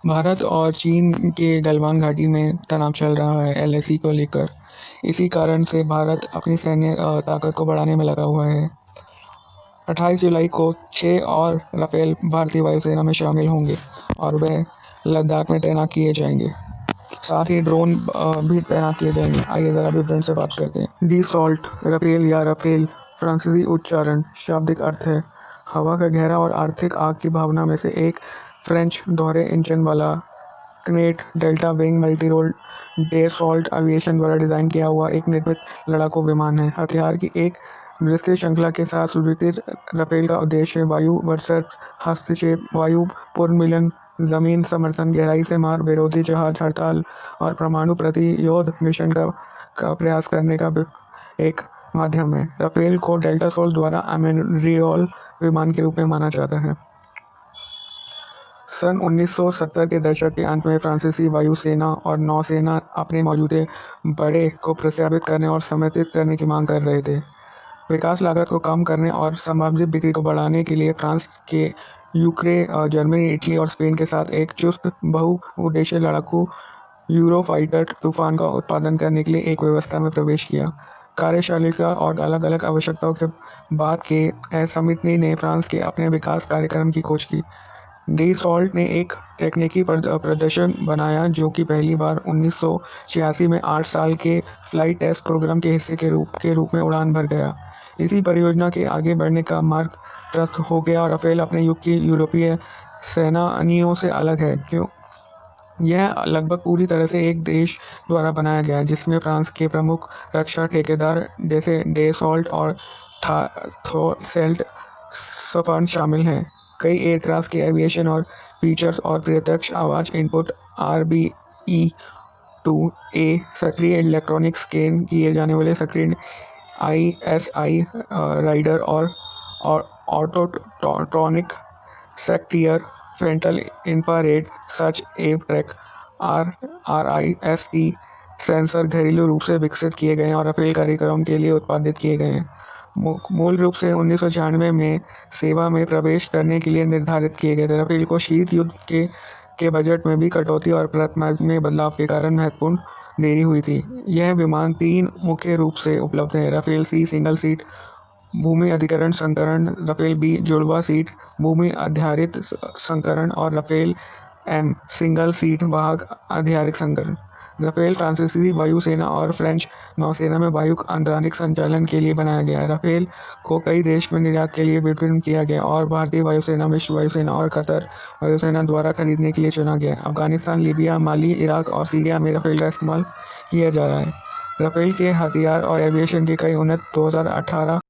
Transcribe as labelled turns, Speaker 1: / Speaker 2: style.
Speaker 1: भारत और चीन के गलवान घाटी में तनाव चल रहा है एलएसी को लेकर। इसी कारण से भारत अपनी सैन्य ताकत को बढ़ाने में लगा हुआ है। 28 जुलाई को 6 और राफेल भारतीय वायुसेना में शामिल होंगे और वह लद्दाख में तैनात किए जाएंगे। साथ ही ड्रोन भी तैनात किए जाएंगे। आइए ज़रा विवरण से बात करते हैं। डी सॉल्ट राफेल या राफेल फ्रांसीसी उच्चारण शाब्दिक अर्थ है हवा का गहरा और आर्थिक आग की भावना में से एक। फ्रेंच दोहरे इंजन वाला canard delta wing multi role Dassault aviation द्वारा डिज़ाइन किया हुआ एक निर्मित लड़ाकू विमान है। हथियार की एक विस्तृत श्रृंखला के साथ सुविधित राफेल का उद्देश्य वायु वर्चस्व, हस्तक्षेप, वायु पूर्वमिलन, जमीन समर्थन, गहराई से मार, विरोधी जहाज हड़ताल और परमाणु प्रतिरोध मिशन का प्रयास करने का एक माध्यम है। राफेल को डेल्टा सोल द्वारा अमेरियोल विमान के रूप में माना जाता है। सन 1970 के दशक के अंत में फ्रांसीसी वायुसेना और नौसेना अपने मौजूदा बड़े को प्रस्तावित करने और समर्थित करने की मांग कर रहे थे। विकास लागत को कम करने और संभावित बिक्री को बढ़ाने के लिए फ्रांस के यूक्रेन, जर्मनी, इटली और स्पेन के साथ एक चुस्त बहुउद्देशीय लड़ाकू यूरोफाइटर तूफान का उत्पादन करने के लिए एक व्यवस्था में प्रवेश किया। कार्यशाला और अलग अलग आवश्यकताओं के बाद के समिति ने फ्रांस के अपने विकास कार्यक्रम की खोज की। डी सॉल्ट ने एक तकनीकी प्रदर्शन बनाया जो कि पहली बार 1986 में 8 साल के फ्लाइट टेस्ट प्रोग्राम के हिस्से के रूप में उड़ान भर गया। इसी परियोजना के आगे बढ़ने का मार्ग प्रशस्त हो गया और राफेल अपने युग की यूरोपीय सेनानियों से अलग है क्यों यह लगभग पूरी तरह से एक देश द्वारा बनाया गया जिसमें फ्रांस के प्रमुख रक्षा ठेकेदार जैसे डे सॉल्ट और थोसेल्ट सफान शामिल हैं। कई एयरक्राफ्ट के एविएशन और फीचर्स और प्रत्यक्ष आवाज़ इनपुट RBE-2A सक्रिय इलेक्ट्रॉनिक स्कैन किए जाने वाले सक्रिय ISI राइडर और ऑटोट्रॉनिक सेक्टियर फ्रंटल इंफ्रारेड सर्च एव ट्रैक RIST सेंसर घरेलू रूप से विकसित किए गए हैं और राफेल कार्यक्रम के लिए उत्पादित किए गए हैं। मूल रूप से 1996 में सेवा में प्रवेश करने के लिए निर्धारित किए गए थे। राफेल को शीत युद्ध के बजट में भी कटौती और प्राथमिकता में बदलाव के कारण महत्वपूर्ण देरी हुई थी। यह विमान 3 मुख्य रूप से उपलब्ध है: राफेल सी सिंगल सीट भूमि अधिकरण संस्करण, राफेल बी जुड़वा सीट भूमि आधारित संस्करण और राफेल एम सिंगल सीट वाहक आधारित संस्करण। राफेल फ्रांसीसी वायुसेना और फ्रेंच नौसेना में वायु आंतरिक संचालन के लिए बनाया गया है। राफेल को कई देश में निर्यात के लिए विपणन किया गया और भारतीय वायुसेना, मिस्र वायुसेना और कतर वायुसेना द्वारा खरीदने के लिए चुना गया। अफगानिस्तान, लीबिया, माली, इराक और सीरिया में राफेल का इस्तेमाल किया जा रहा है। राफेल के हथियार और एविएशन के कई उन्नत 2018